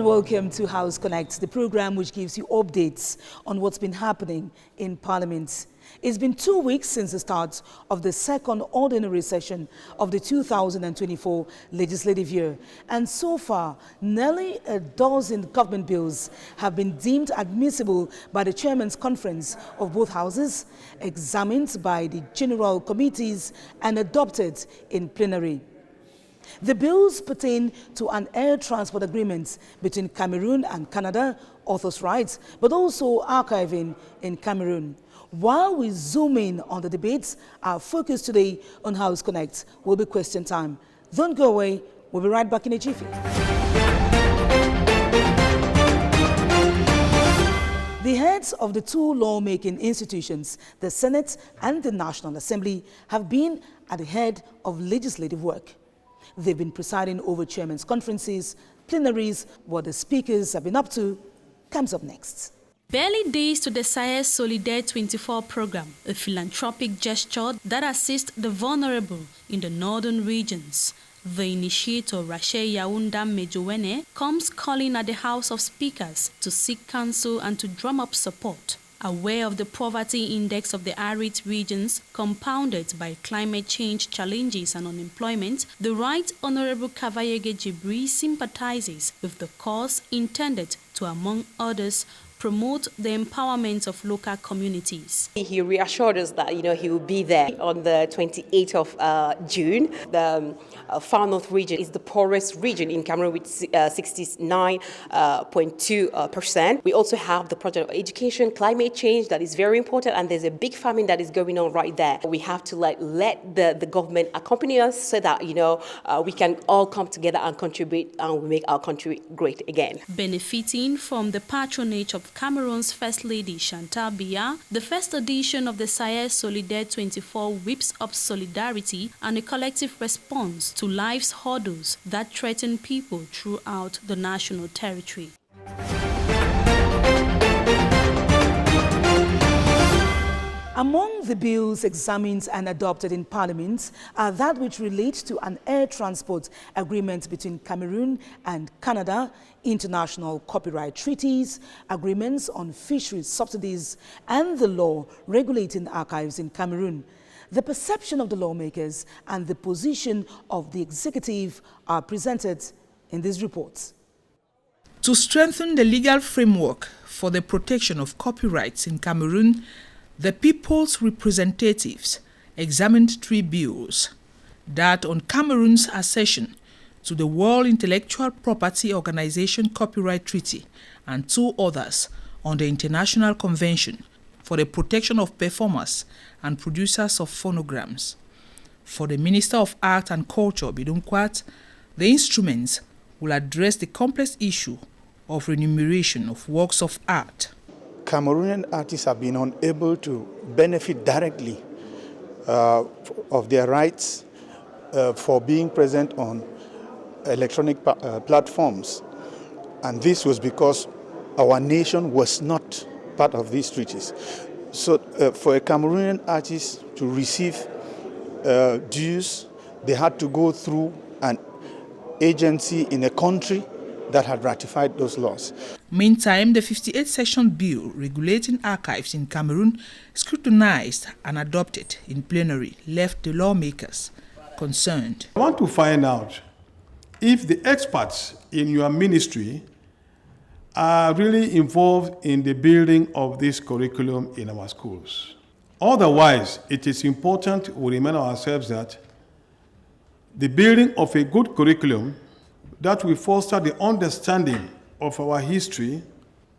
welcome to House Connect, the program which gives you updates on what's been happening in Parliament. It's been 2 weeks since the start of the second ordinary session of the 2024 legislative year, and so far, nearly a dozen government bills have been deemed admissible by the Chairman's Conference of both houses, examined by the General Committees, and adopted in plenary. The bills pertain to an air transport agreement between Cameroon and Canada, authors' rights, but also archiving in Cameroon. While we zoom in on the debates, our focus today on House Connect will be question time. Don't go away. We'll be right back in a jiffy. The heads of the two lawmaking institutions, the Senate and the National Assembly, have been at the head of legislative work. They've been presiding over chairmen's conferences, plenaries. What the speakers have been up to comes up next. Barely days to the SAES Solidaire 24 program, a philanthropic gesture that assists the vulnerable in the northern regions. The initiator, Rachel Yaounda Mejowene, comes calling at the House of Speakers to seek counsel and to drum up support. Aware of the poverty index of the arid regions compounded by climate change challenges and unemployment, the Right Honorable Kavayege Jibri sympathizes with the cause intended to, among others, promote the empowerment of local communities. He reassured us that he will be there on the 28th of June. The Far North region is the poorest region in Cameroon with 69.2%. We also have the project of education, climate change that is very important, and there's a big famine that is going on right there. We have to let the government accompany us so that we can all come together and contribute and we make our country great again. Benefiting from the patronage of Cameroon's First Lady Chantal Biya, the first edition of the SAES Solidaire 24 whips up solidarity and a collective response to life's hurdles that threaten people throughout the national territory. Among the bills examined and adopted in Parliament are that which relates to an air transport agreement between Cameroon and Canada, international copyright treaties, agreements on fisheries subsidies, and the law regulating archives in Cameroon. The perception of the lawmakers and the position of the executive are presented in these reports. To strengthen the legal framework for the protection of copyrights in Cameroon, the People's Representatives examined 3 bills: that on Cameroon's accession to the World Intellectual Property Organization Copyright Treaty, and 2 others on the International Convention for the Protection of Performers and Producers of Phonograms. For the Minister of Art and Culture, Bidum Kwat, the instruments will address the complex issue of remuneration of works of art. Cameroonian artists have been unable to benefit directly of their rights for being present on electronic platforms. And this was because our nation was not part of these treaties. So for a Cameroonian artist to receive dues, they had to go through an agency in a country that had ratified those laws. Meantime, the 58th Session Bill regulating archives in Cameroon, scrutinized and adopted in plenary, left the lawmakers concerned. I want to find out if the experts in your ministry are really involved in the building of this curriculum in our schools. Otherwise, it is important we remind ourselves that the building of a good curriculum that will foster the understanding of our history,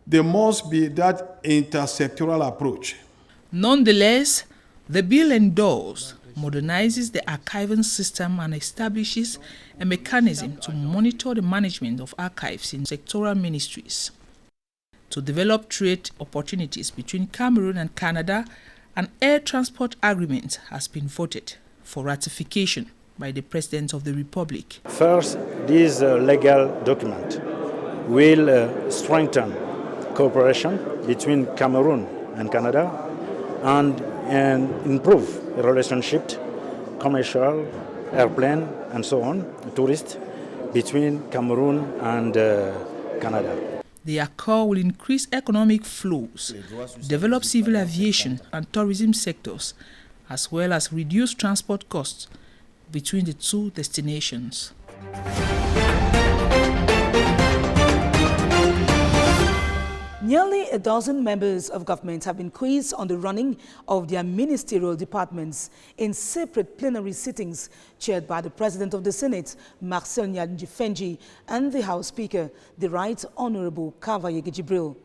there must be that intersectoral approach. Nonetheless, the bill endorsed modernizes the archiving system and establishes a mechanism to monitor the management of archives in sectoral ministries. To develop trade opportunities between Cameroon and Canada, an air transport agreement has been voted for ratification by the President of the Republic. First, this legal document will strengthen cooperation between Cameroon and Canada and improve the relationship, commercial, airplane, and so on, tourists, between Cameroon and Canada. The accord will increase economic flows, develop civil aviation and tourism sectors, as well as reduce transport costs between the two destinations. Nearly a dozen members of government have been quizzed on the running of their ministerial departments in separate plenary sittings chaired by the President of the Senate, Marcel Nyanji-Fenji, and the House Speaker, the Right Honorable KAWEB Jibril.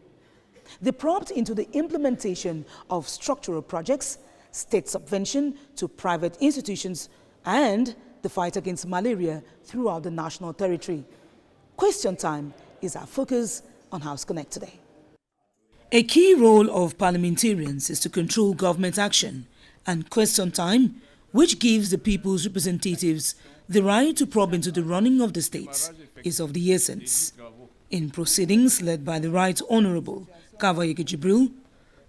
They probed into the implementation of structural projects, state subvention to private institutions, and the fight against malaria throughout the national territory. Question time is our focus on House Connect today. A key role of parliamentarians is to control government action, and question time, which gives the people's representatives the right to probe into the running of the states, is of the essence. In proceedings led by the Right Honorable KAWEB Jibril,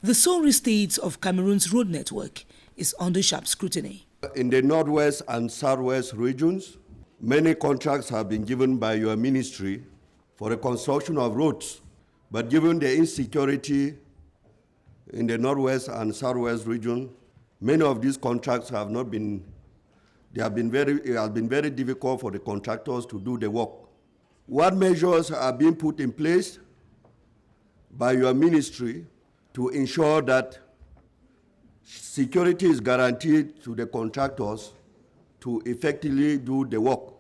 the sorry state of Cameroon's road network is under sharp scrutiny. In the northwest and southwest regions, many contracts have been given by your ministry for the construction of roads. But given the insecurity in the northwest and southwest region, many of these contracts have not been, it has been very difficult for the contractors to do the work. What measures are being put in place by your ministry to ensure that security is guaranteed to the contractors to effectively do the work?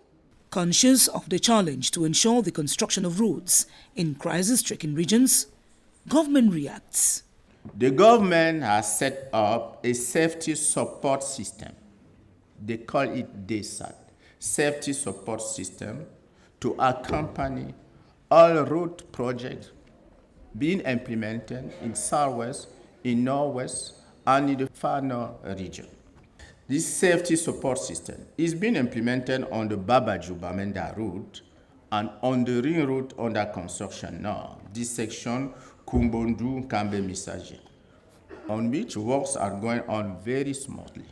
Conscious of the challenge to ensure the construction of roads in crisis-stricken regions, government reacts. The government has set up a safety support system. They call it DSAT, Safety Support System, to accompany all road projects being implemented in Southwest, in Northwest, and in the Far North region. This safety support system is being implemented on the Babaju-Bamenda route and on the ring road under construction now, this section Kumbondu-Kambe-Misaje, on which works are going on very smoothly.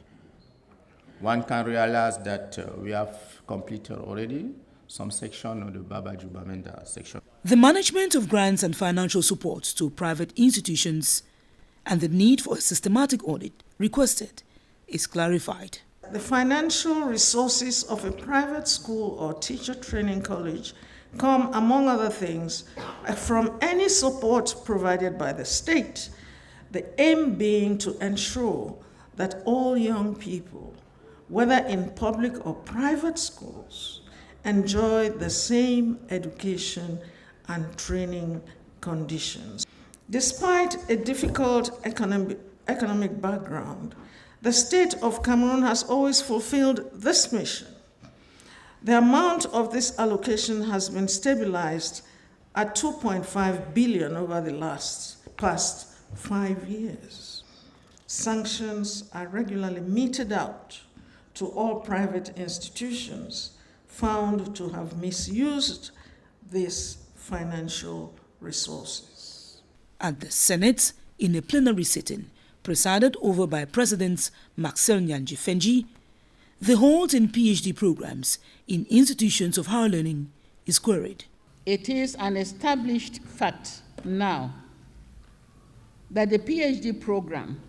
One can realize that we have completed already some section of the Babaju-Bamenda section. The management of grants and financial support to private institutions and the need for a systematic audit requested is clarified. The financial resources of a private school or teacher training college come, among other things, from any support provided by the state, the aim being to ensure that all young people, whether in public or private schools, enjoy the same education and training conditions. Despite a difficult economic background, the state of Cameroon has always fulfilled this mission. The amount of this allocation has been stabilized at 2.5 billion over the past 5 years. Sanctions are regularly meted out to all private institutions found to have misused these financial resources. At the Senate, in a plenary sitting, presided over by President Marcel Nyanji-Fenji, the hold in PhD programs in institutions of higher learning is queried. It is an established fact now that the PhD program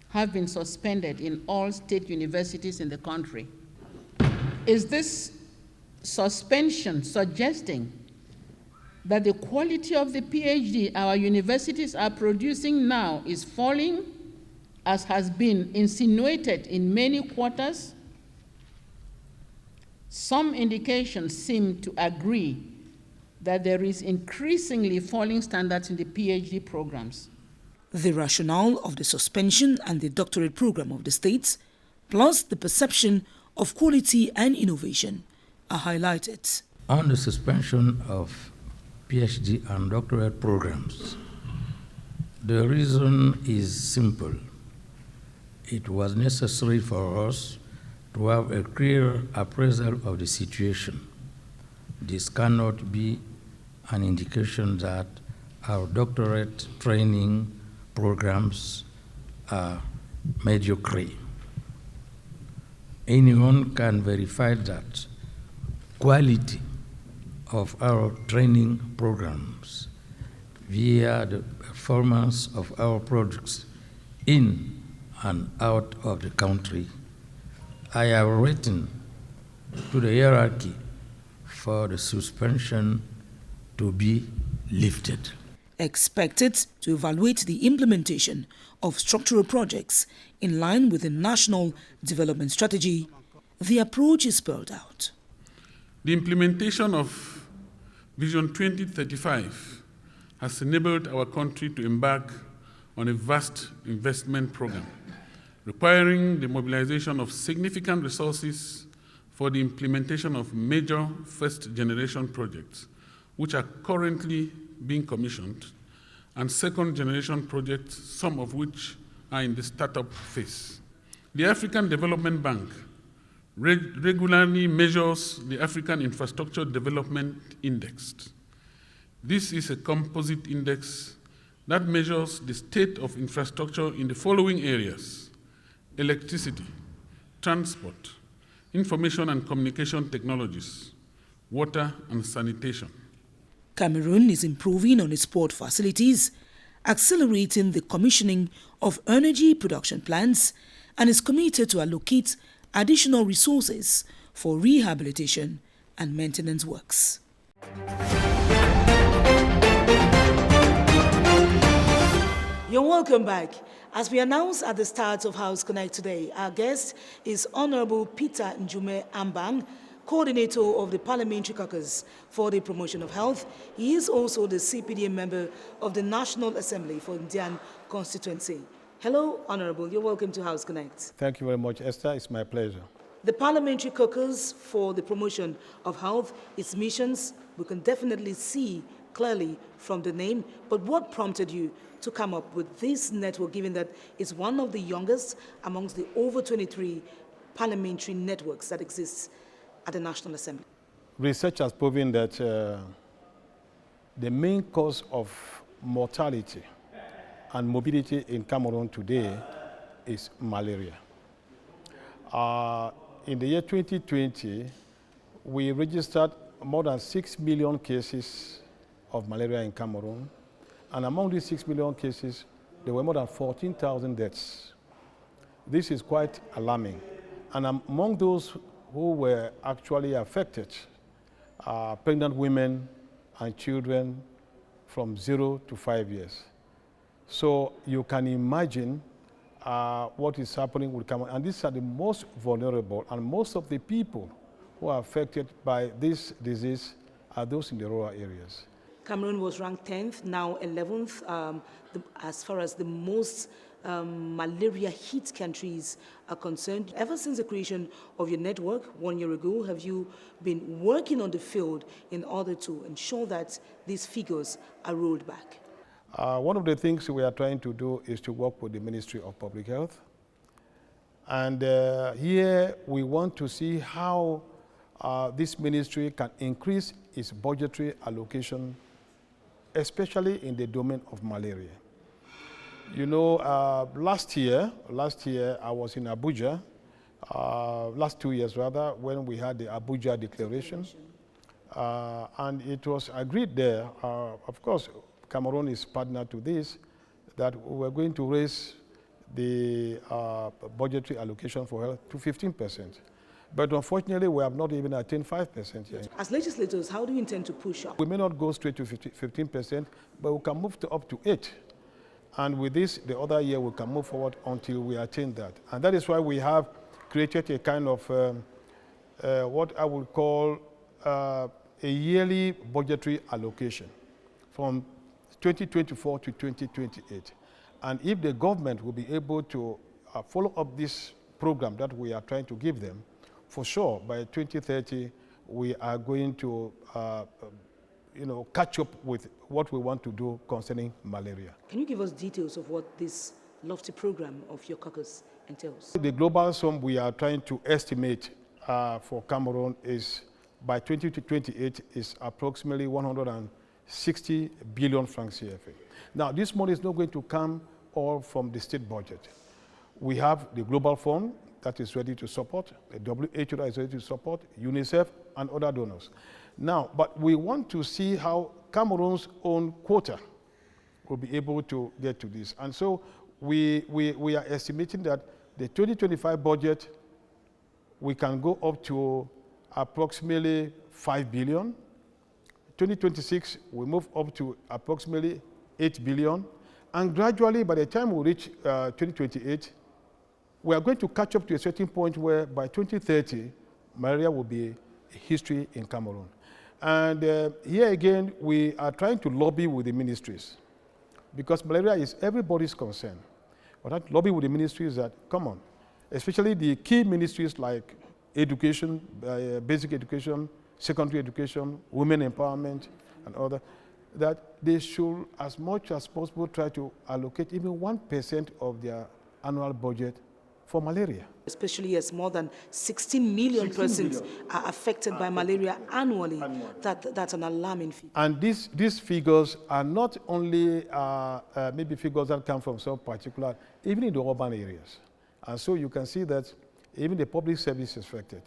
have been suspended in all state universities in the country. Is this suspension suggesting that the quality of the PhD our universities are producing now is falling, as has been insinuated in many quarters? Some indications seem to agree that there is increasingly falling standards in the PhD programs. The rationale of the suspension and the doctorate program of the states, plus the perception of quality and innovation, are highlighted. On the suspension of PhD and doctorate programs, the reason is simple. It was necessary for us to have a clear appraisal of the situation. This cannot be an indication that our doctorate training programs are mediocre. Anyone can verify that quality of our training programs via the performance of our products in and out of the country, I have written to the hierarchy for the suspension to be lifted. Expected to evaluate the implementation of structural projects in line with the National Development Strategy, the approach is spelled out. The implementation of Vision 2035 has enabled our country to embark on a vast investment program, requiring the mobilization of significant resources for the implementation of major first-generation projects, which are currently being commissioned, and second-generation projects, some of which are in the startup phase. The African Development Bank regularly measures the African Infrastructure Development Index. This is a composite index that measures the state of infrastructure in the following areas: electricity, transport, information and communication technologies, water and sanitation. Cameroon is improving on its port facilities, accelerating the commissioning of energy production plants, and is committed to allocate additional resources for rehabilitation and maintenance works. You're welcome back. As we announced at the start of House Connect today, our guest is Honorable Peter Njume Ambang, Coordinator of the Parliamentary Caucus for the Promotion of Health. He is also the CPDM member of the National Assembly for Indian Constituency. Hello, Honorable. You're welcome to House Connect. Thank you very much, Esther. It's my pleasure. The Parliamentary Caucus for the Promotion of Health, its missions, we can definitely see clearly from the name, but what prompted you to come up with this network, given that it's one of the youngest amongst the over 23 parliamentary networks that exist at the National Assembly? Research has proven that the main cause of mortality and morbidity in Cameroon today is malaria. In the year 2020, we registered more than 6 million cases of malaria in Cameroon. And among these 6 million cases, there were more than 14,000 deaths. This is quite alarming. And among those who were actually affected, pregnant women and children from 0 to 5 years. So you can imagine what is happening with Cameroon. And these are the most vulnerable, and most of the people who are affected by this disease are those in the rural areas. Cameroon was ranked 10th, now 11th, as far as the most malaria-hit countries are concerned. Ever since the creation of your network 1 year ago, have you been working on the field in order to ensure that these figures are rolled back? One of the things we are trying to do is to work with the Ministry of Public Health. And here we want to see how this ministry can increase its budgetary allocation, especially in the domain of malaria. You know, last year I was in Abuja, last 2 years rather, when we had the Abuja Declaration. And it was agreed there, of course, Cameroon is partner to this, that we were going to raise the budgetary allocation for health to 15%. But unfortunately, we have not even attained 5% yet. As legislators, how do you intend to push up? We may not go straight to 15%, but we can move to up to 8%. And with this, the other year, we can move forward until we attain that. And that is why we have created a kind of what I would call a yearly budgetary allocation from 2024 to 2028. And if the government will be able to follow up this program that we are trying to give them, for sure, by 2030, we are going to catch up with what we want to do concerning malaria. Can you give us details of what this lofty program of your caucus entails? The global sum we are trying to estimate for Cameroon is, by 2028, is approximately 160 billion francs CFA. Now, this money is not going to come all from the state budget. We have the Global Fund that is ready to support, the WHO that is ready to support, UNICEF, and other donors. Now, but we want to see how Cameroon's own quota will be able to get to this. And so we are estimating that the 2025 budget, we can go up to approximately 5 billion. 2026, we move up to approximately 8 billion. And gradually, by the time we reach 2028, we are going to catch up to a certain point where by 2030, malaria will be a history in Cameroon. And here again, we are trying to lobby with the ministries because malaria is everybody's concern. But that lobby with the ministries that, come on, especially the key ministries like education, basic education, secondary education, women empowerment, and other, that they should, as much as possible, try to allocate even 1% of their annual budget for malaria. Especially as more than 16 million persons are affected by malaria annually. That's an alarming figure. And these figures are not only maybe figures that come from some particular, even in the urban areas. And so you can see that even the public service is affected.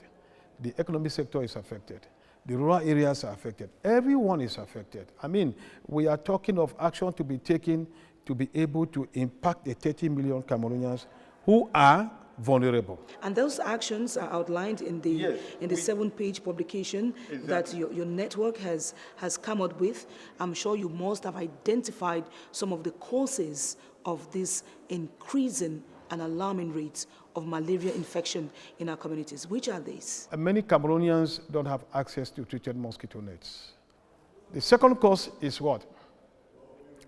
The economic sector is affected. The rural areas are affected. Everyone is affected. I mean, we are talking of action to be taken to be able to impact the 30 million Cameroonians who are vulnerable. And those actions are outlined in the seven-page publication that your network has come up with. I'm sure you must have identified some of the causes of this increasing and alarming rates of malaria infection in our communities. Which are these? Many Cameroonians don't have access to treated mosquito nets. The second cause is what?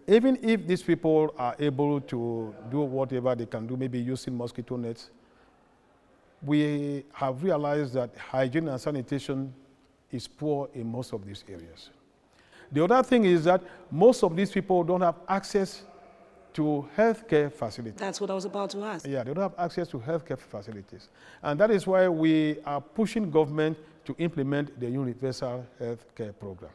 Even if these people are able to do whatever they can do, maybe using mosquito nets, we have realized that hygiene and sanitation is poor in most of these areas. The other thing is that most of these people don't have access to healthcare facilities. That's what I was about to ask. Yeah, they don't have access to healthcare facilities. And that is why we are pushing government to implement the universal healthcare program.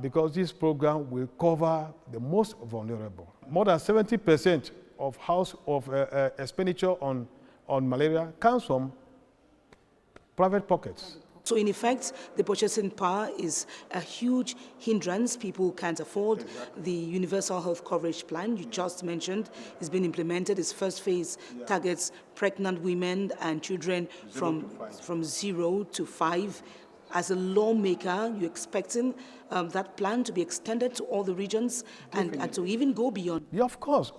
Because this program will cover the most vulnerable. More than 70% of expenditure on malaria comes from private pockets. So in effect, the purchasing power is a huge hindrance. People can't afford the universal health coverage plan you just mentioned. It's been implemented. Its first phase targets pregnant women and children from 0 to 5. As a lawmaker, you're expecting that plan to be extended to all the regions and to even go beyond? Yeah, of course.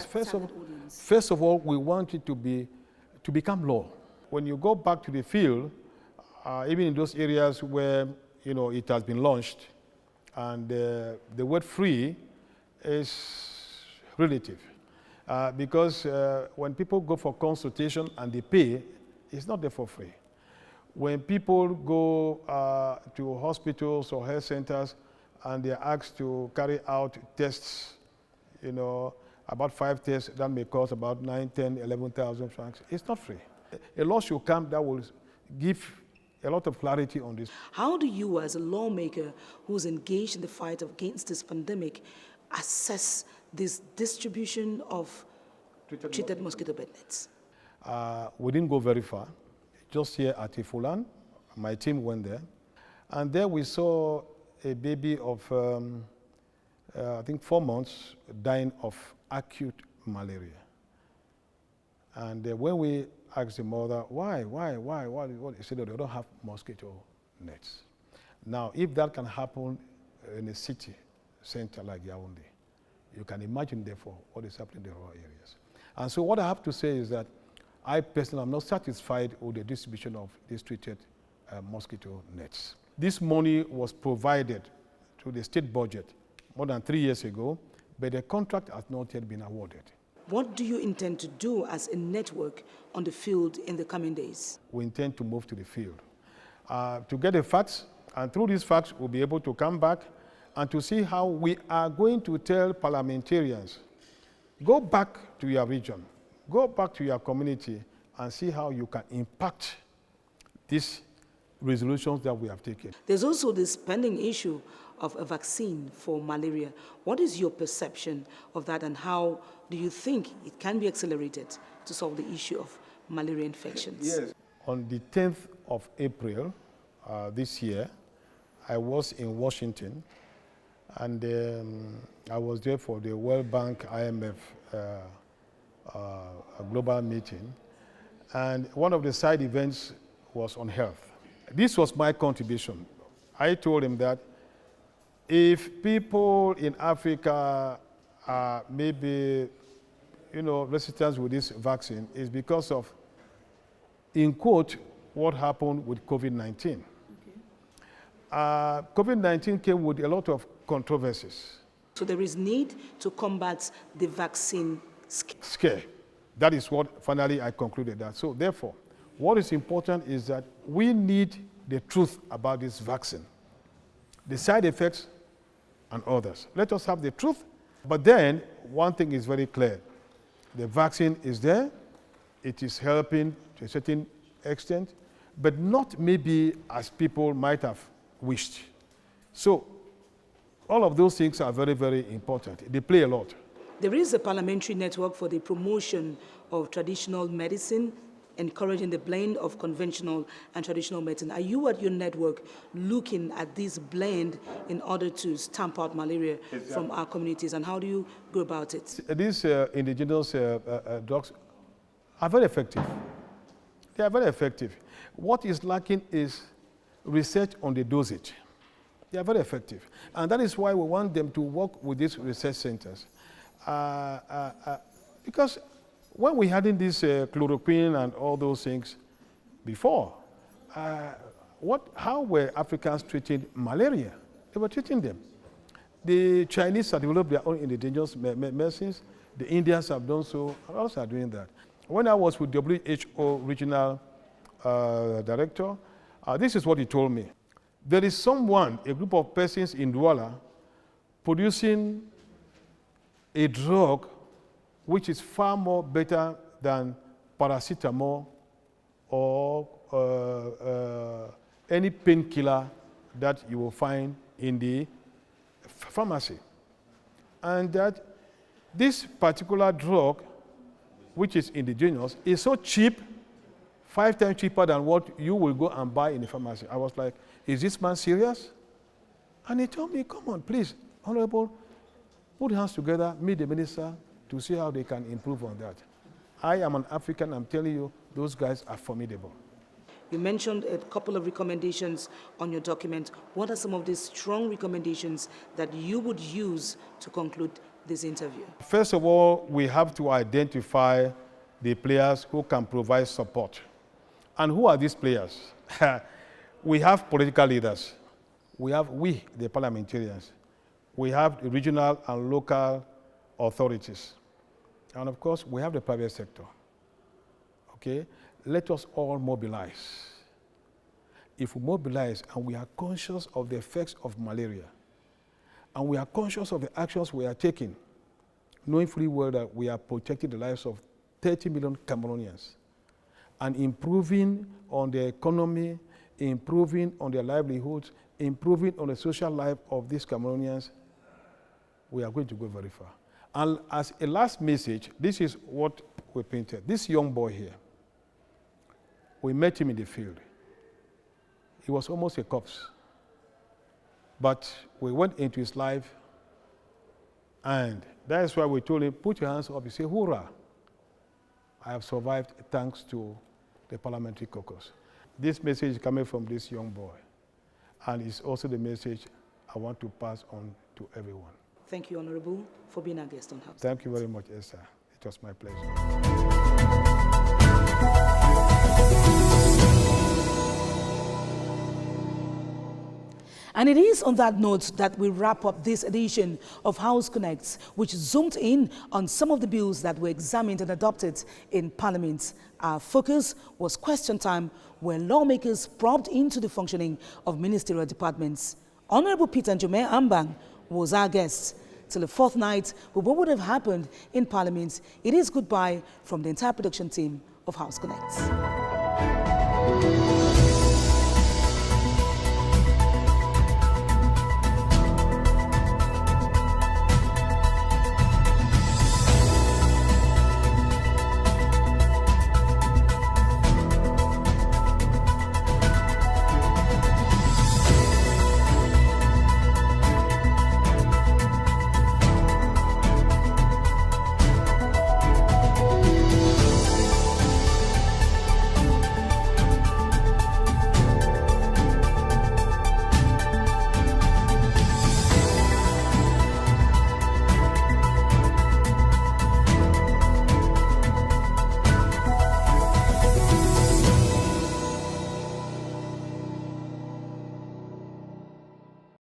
First of all, we want it to become law. When you go back to the field, even in those areas where it has been launched, and the word free is relative, because when people go for consultation and they pay, it's not there for free. When people go to hospitals or health centers and they're asked to carry out tests, about 5 tests, that may cost about 9, 10, 11,000 francs. It's not free. A law should come that will give a lot of clarity on this. How do you, as a lawmaker who's engaged in the fight against this pandemic, assess this distribution of treated mosquito bed nets? We didn't go very far. Just here at Ifulan, my team went there. And there we saw a baby of, I think 4 months, dying of acute malaria. And when we asked the mother, why, he said that they don't have mosquito nets. Now, if that can happen in a city center like Yaoundé, you can imagine, therefore, what is happening in the rural areas. And so what I have to say is that I personally am not satisfied with the distribution of these treated mosquito nets. This money was provided to the state budget more than 3 years ago, but the contract has not yet been awarded. What do you intend to do as a network on the field in the coming days? We intend to move to the field to get the facts, and through these facts, we'll be able to come back and to see how we are going to tell parliamentarians, go back to your region, go back to your community and see how you can impact these resolutions that we have taken. There's also this pending issue of a vaccine for malaria. What is your perception of that, and how do you think it can be accelerated to solve the issue of malaria infections? Yes. On the 10th of April this year, I was in Washington, and I was there for the World Bank IMF global meeting. And one of the side events was on health. This was my contribution. I told him that if people in Africa are maybe, resistant with this vaccine, is because of, in quote, what happened with COVID-19. COVID-19 came with a lot of controversies. So there is need to combat the vaccine scare. That is what finally I concluded that. So therefore, what is important is that we need the truth about this vaccine, the side effects and others. Let us have the truth. But then one thing is very clear. The vaccine is there. It is helping to a certain extent, but not maybe as people might have wished. So all of those things are very, very important. They play a lot. There is a parliamentary network for the promotion of traditional medicine, encouraging the blend of conventional and traditional medicine. Are you at your network looking at this blend in order to stamp out malaria from our communities, and how do you go about it? These indigenous drugs are very effective. They are very effective. What is lacking is research on the dosage. They are very effective. And that is why we want them to work with these research centers. Because when we had in this chloroquine and all those things before, how were Africans treating malaria? They were treating them. The Chinese have developed their own indigenous medicines. The Indians have done so, and others are doing that. When I was with WHO regional director, this is what he told me. There is someone, a group of persons in Douala, producing a drug which is far more better than paracetamol or any painkiller that you will find in the pharmacy. And that this particular drug, which is indigenous, is so cheap, 5 times cheaper than what you will go and buy in the pharmacy. I was like, is this man serious? And he told me, come on, please, Honorable, put hands together, meet the minister to see how they can improve on that. I am an African, I'm telling you, those guys are formidable. You mentioned a couple of recommendations on your document. What are some of these strong recommendations that you would use to conclude this interview? First of all, we have to identify the players who can provide support. And who are these players? We have political leaders. We, the parliamentarians. We have the regional and local authorities. And of course, we have the private sector. Okay? Let us all mobilize. If we mobilize and we are conscious of the effects of malaria, and we are conscious of the actions we are taking, knowing fully well that we are protecting the lives of 30 million Cameroonians, and improving on the economy, improving on their livelihoods, improving on the social life of these Cameroonians, we are going to go very far. And as a last message, this is what we painted. This young boy here, we met him in the field. He was almost a corpse. But we went into his life, and that is why we told him, put your hands up. He said, hoorah, I have survived thanks to the parliamentary caucus. This message is coming from this young boy, and it's also the message I want to pass on to everyone. Thank you, Honorable, for being our guest on House. Thank you very much, Esther. It was my pleasure. And it is on that note that we wrap up this edition of House Connects, which zoomed in on some of the bills that were examined and adopted in Parliament. Our focus was question time, where lawmakers probed into the functioning of ministerial departments. Honorable Peter Njome Ambang was our guest. Till the fourth night, with what would have happened in Parliament, it is goodbye from the entire production team of House Connects.